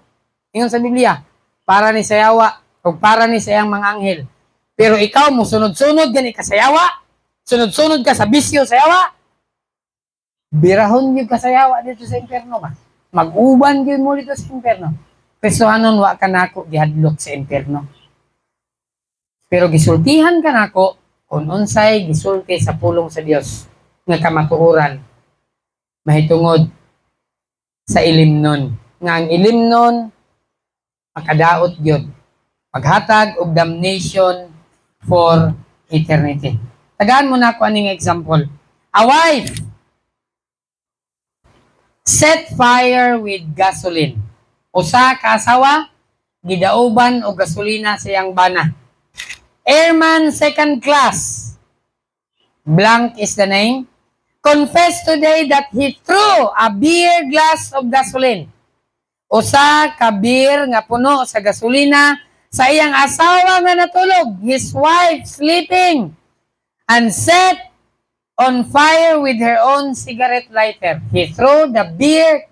Ingon sa Biblia, para ni sa yawa, o para ni sa iyang mga anghel. Pero ikaw, mo sunod-sunod gani ka sa yawa, sunod-sunod ka sa bisyo sa yawa, birahon yun ka sa yawa dito sa impyerno ka. Mag-uban yun mo dito sa impyerno. Kristohanon, wa ka nako gihadlok sa impyerno. Pero gisultihan ka nako, kung unsay gisulti sa pulong sa Dios nga kamatuoran, mahitungod sa ilimnon. Nga ang ilimnon, makadaot yun. Paghatag of damnation for eternity. Tagaan mo na ako aning example. A wife set fire with gasoline. Usa ka asawa, gidauban o gasolina sa iyang bana. Airman second class. Blank is the name. Confessed today that he threw a beer glass of gasoline. Usa ka beer nga puno sa gasolina sa iyang asawa nga natulog, his wife sleeping, and set on fire with her own cigarette lighter. He threw the beer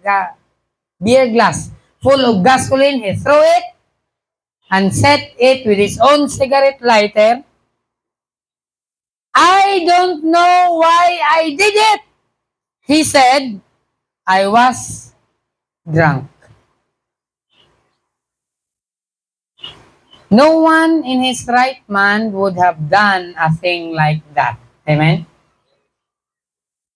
glass full of gasoline, he threw it and set it with his own cigarette lighter. I don't know why I did it. He said, I was drunk. No one in his right mind would have done a thing like that. Amen?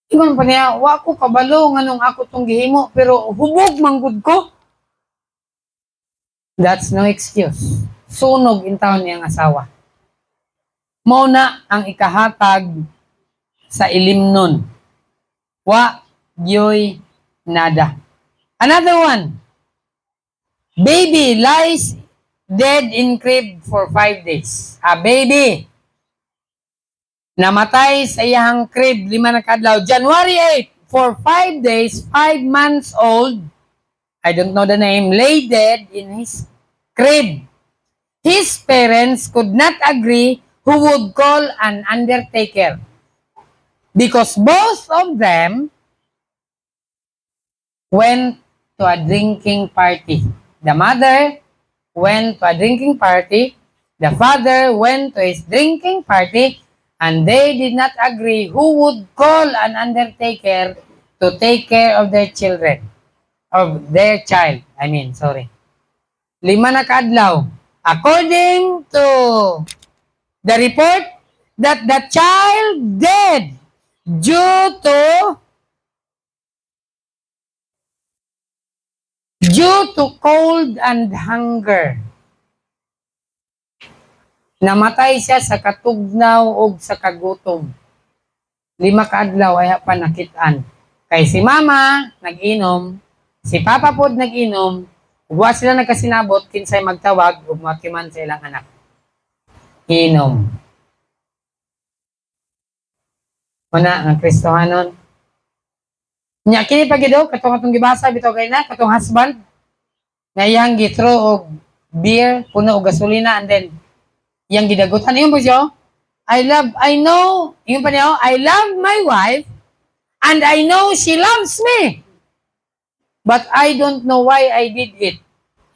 Ingon pa niya, wa ko kabalo nga nung ako tong gihimo, pero hubog manggod ko. That's no excuse. Sunog in taon niyang asawa. Mauna ang ikahatag sa ilimnon. Wa gyoy nada. Another one. Baby lies dead in crib for 5 days. A baby namatay sa iyang crib 5 na kadlaw. January 8, for 5 days, 5 months old, I don't know the name, lay dead in his crib. His parents could not agree who would call an undertaker because both of them went to a drinking party. The mother went to a drinking party. The father went to his drinking party, and they did not agree who would call an undertaker to take care of their children. Of their child. Sorry. 5 na kaadlaw. According to the report that the child dead due to cold and hunger. Namatay siya sa katugnaw o sa kagutom. 5 kaadlaw ay pa nakitaan. Kay si mama nag-inom, si papa pod nag-inom, wa sila nagkasinabot kinsay magtawag ug makiman sa ilang anak. Inom. Una ang Kristohanon. Nya kini pagidaw katong gibasa bitaw kay na katong husband nga iyang githrow og beer puno og gasolina and then iyang gidagutan iyon po siya. I know, yung pa niya, I love my wife and I know she loves me. But I don't know why I did it.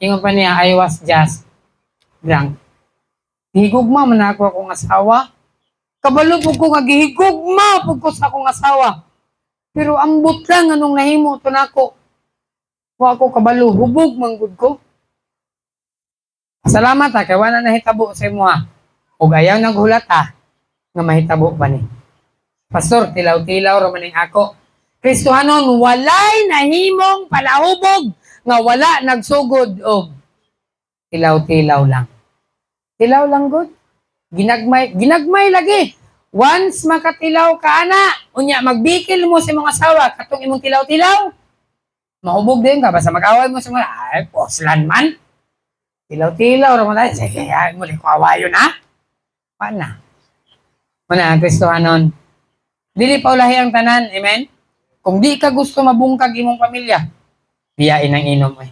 Yung pa niya, I was just drunk. Higugma man ako akong asawa. Kabalo po ko nga gihigugma po ko sa akong asawa. Pero ambot lang anong nahimo to nako. Wa ko kabalo, hubog manggod ko. Salamat ha, kaya wala nahitabo sa imo ha. Ug ayaw naghulat ha, nga mahitabo pa ni. Pastor, tilaw-tilaw ramaning ako. Kristohanon, walay nahimong palahubog nga wala nagsugod og tilaw-tilaw lang. Tilaw lang good. Ginagmay lagi. Once makatilaw ka ana, unya magbikil mo sa imong asawa katong imong tilaw-tilaw. Mahubog din ka basta mag-away mo sa mga ay poslan man. Tilaw-tilaw raman ay sige, ay mo li ko awayon ha. Pana. Muna ang Kristohanon. Dili pa ulahi ang tanan, amen? Kung di ka gusto mabungkag imong pamilya, biyain ang inom eh.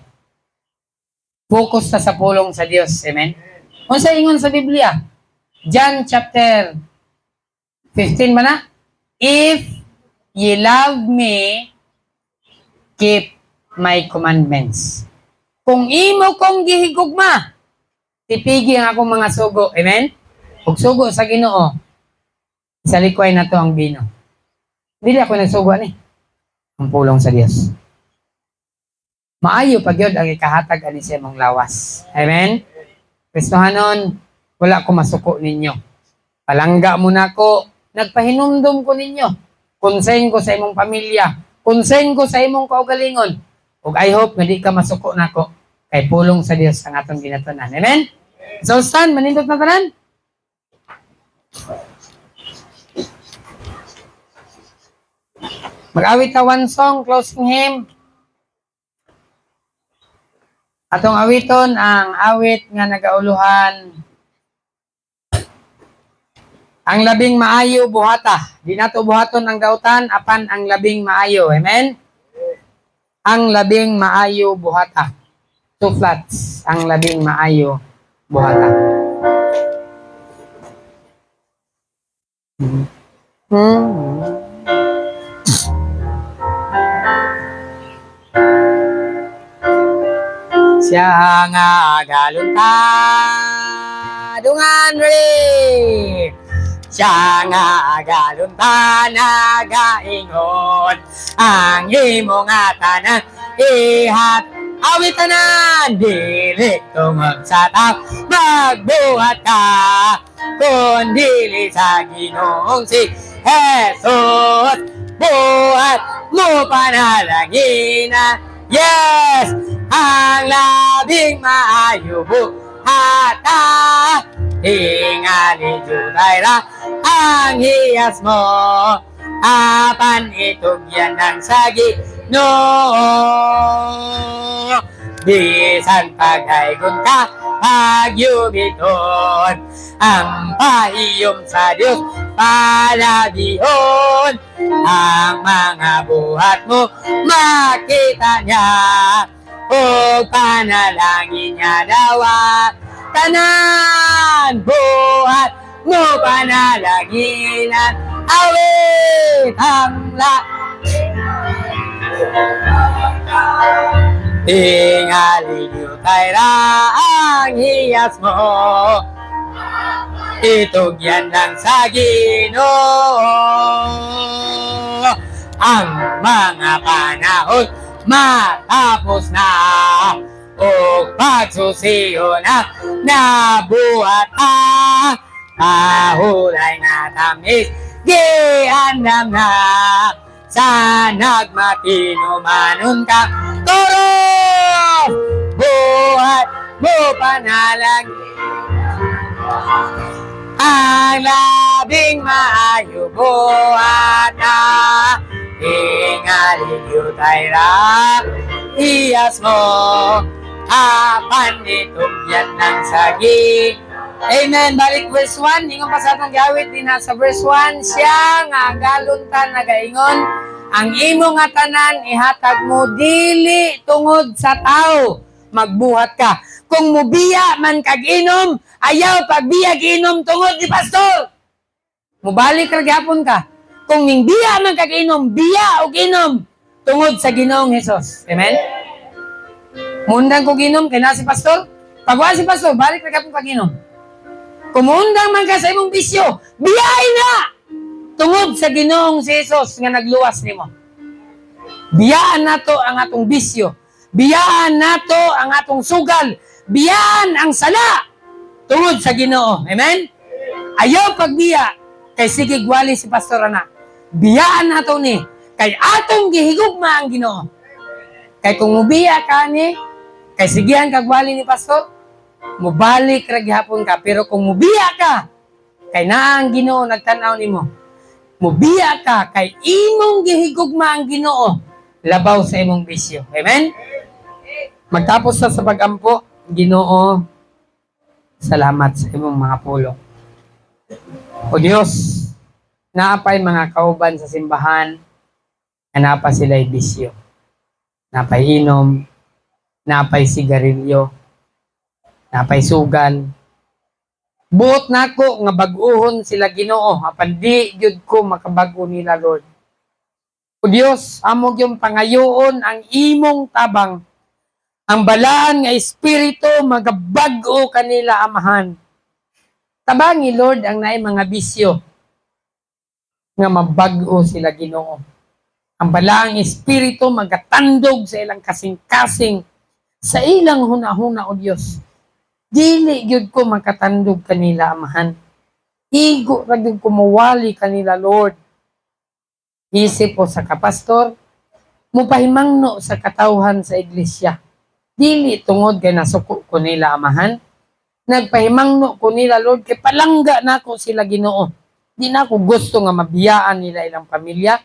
Focus sa pulong sa Dios, amen? Unsa ingon sa Biblia? John chapter 15 man na. If ye love me, keep my commandments. Kung imo kong gihigugma, tipigi ang akong mga sugo, amen? Ug sugo sa Ginoo, sa likway na to ang bino. Dili ako nagsugo ni. Ang pulong sa Dios. Maayo pag yun ang ikahatag ani sa imong lawas. Amen? Kristohanon, wala ko masuko ninyo. Palangga mo na ko, nagpahinumdum ko ninyo. Konsen ko sa imong pamilya. Konsen ko sa imong kaugalingon. Ug I hope nga di ka masuko na ko. Kay pulong sa Dios ang atong ginatunan. Amen? So stand, manindot na tanan. Mag-awit ta one song, closing hymn. Atong awiton ang awit nga nagauluhan. Ang labing maayo buhata. Di nato buhaton ang dautan, apan ang labing maayo. Amen? Ang labing maayo buhata. 2 flats. Ang labing maayo buhata. Siya nga galunta dungan ready. Siya nga galunta nagaingon ang imong tanan ihat awitanan dili tungod sa tao magbuhat ka kundi sa Ginoong si Jesus buhat mo panalangina. Yes, ang labing maayo buhata tingali Judayra ang hiyas mo apan itugyan ng sagi no bisan pagaygon ka pagyubiton ang pahiyom sa Diyos palabihon ang mga buhat mo makita niya o panalangin niya dawa tanan buhat mo panalaginan awit ang la Tingali yutay ang hiyas mo. Itugyan lang sa Ginoo ang mga panahon matapos na o pagsusiyo na nabuhat ang kahulay na tamis giandam na sa nagmatino manon ka toro buhat mo panalangin ang labing maayo buhat na ingalin yutay ra iyas mo apan itugyan ng sagi. Amen. Balik verse 1. Ingon pa sa atong gawit din sa verse 1. Siya nga galuntan nagaingon ang imo nga tanan ihatag mo dili tungod sa tao magbuhat ka. Kung mubiya man kag inom, ayaw pagbiyag inom tungod ni pastor. Mubalik ra gyapon ka. Kung biya man kag inom, biya og inom tungod sa Ginoong Hesus. Amen. Mundang ko ginom kay na si pastor. Pagwa si pastor, balik ra gyapon kag inom. Kung mundang man ka sa imong bisyo, biyay na tungod sa Ginoong si Hesus nga nagluwas nimo. Biyaan nato ang atong bisyo. Biyaan nato ang atong sugal. Biyaan ang sala tungod sa Ginoo. Amen? Ayaw pagbiya kay sige gwali si pastor ana. Biyaan nato ni kay atong gihigugma ang Ginoo. Kay kung mubiya ka ni kay sigihan kag gwali ni pastor, mubalik ra gihapon ka. Pero kung mubiya ka kay naa ang Ginoo nagtan-aw nimo. Mubiya ka kay imong gihigugma ang Ginoo labaw sa imong bisyo. Amen? Magtapos sa pagampo, Ginoo, salamat sa imong mga pulong. O Diyos, naapay mga kauban sa simbahan, naapa sila'y bisyo. Naapay inom, naapay sigarilyo, naapay sugal. Buot nako nga bag-uhon sila Ginoo, apan di gyud ko makabag-o nila Lord. O Diyos, amo yung pangayoon ang imong tabang, ang balaan nga espiritu magabag-o kanila amahan. Tabangi Lord ang naay mga bisyo nga mabag-o sila Ginoo. Ang balaang espiritu magatandog sa ilang kasing-kasing sa ilang hunahuna o Diyos. Dili gyud ko makatandog kanila amahan. Igo ra gyud kumuwali kanila Lord. Isip po sa kapastor, mupahimangno sa katawhan sa iglesia. Dili tungod kay nasuko ko nila amahan. Nagpahimangno ko nila Lord kay palangga nako sila Ginoo. Di na ako gusto nga mabiyaan nila ilang pamilya.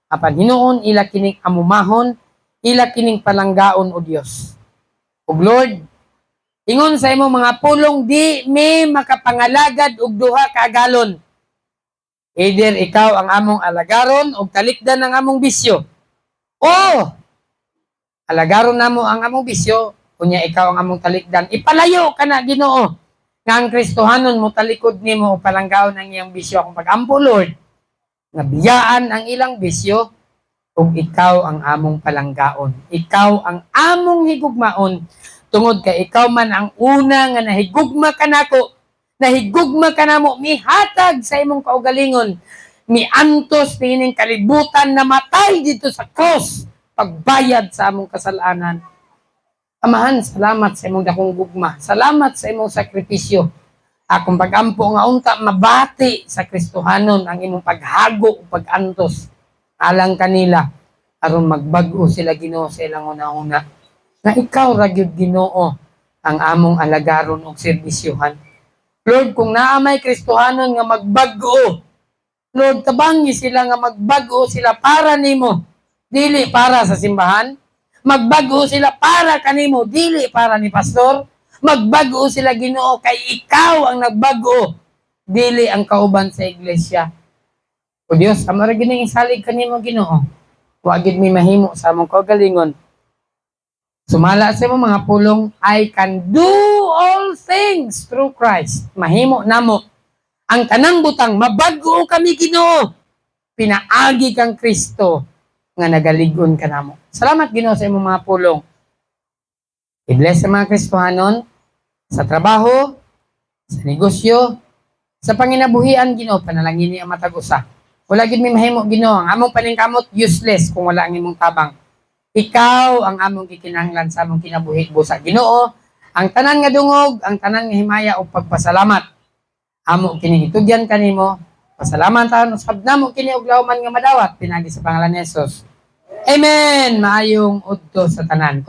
Apan hinuon ila kining amumahon, ila kining palanggaon o Dios. Ug Lord, ingon sa imo mga pulong di may makapangalagad og duha ka galon. Either ikaw ang among alagaron o talikdan ang among bisyo. O alagaron namo ang among bisyo, kunya ikaw ang among talikdan. Ipalayo ka na Ginoo. Nga ang Kristohanon mo talikod nimo o palanggaon ang iyang bisyo akong pag-ampo Lord. Nga biyaan ang ilang bisyo ug ikaw ang among palanggaon. Ikaw ang among higugmaon tungod kay ikaw man ang una nga nahigugma kanako. Nahigugma ka namo mihatag sa imong kaugalingon. Miantos nining kalibutan na matay dito sa cross pagbayad sa among kasalanan. Amahan, salamat sa imong dakong gugma. Salamat sa imong sakripisyo. Akong pagampo nga unta mabati sa Kristohanon ang imong paghago o pagantos alang kanila aron magbag-o sila Ginoo sa ilang una-una. Na ikaw ra gyud Ginoo ang among alagaron og serbisyohan. Lord, kung naamay Kristohanon nga magbag-o, Lord, tabangi sila nga magbag-o sila para nimo, dili para sa simbahan. Magbag-o sila para kanimo, dili para ni pastor. Magbag-o sila Ginoo kay ikaw ang nagbag-o, dili ang kauban sa iglesia. O Dios, amara gining isalig kanimo Ginoo. Wa gid mi mahimo sa among kaugalingon. Sumala sa mo mga pulong, I can do all things through Christ. Mahimo namo ang tanang butang, mabag-o kami Ginoo. Pinaagi kang Kristo nga nagalig-on ka namo. Salamat Ginoo sa imong mga pulong. I-bless sa mga Kristohanon, sa trabaho, sa negosyo, sa panginabuhian, Ginoo, panalangin ni ang matag usa. Wala gid mi mahimo, Ginoo, ang among paningkamot useless kung wala ang imong tabang. Ikaw ang among gikinahanglan sa among kinabuhi busa. Ginoo, ang tanan nga dungog, ang tanan nga himaya o pagpasalamat. Amo kini itugyan kanimo. Pasalamat tayo sa namo kini og lawman nga madawat pinagi sa pangalan ni Jesus. Amen. Maayong udto sa tanan.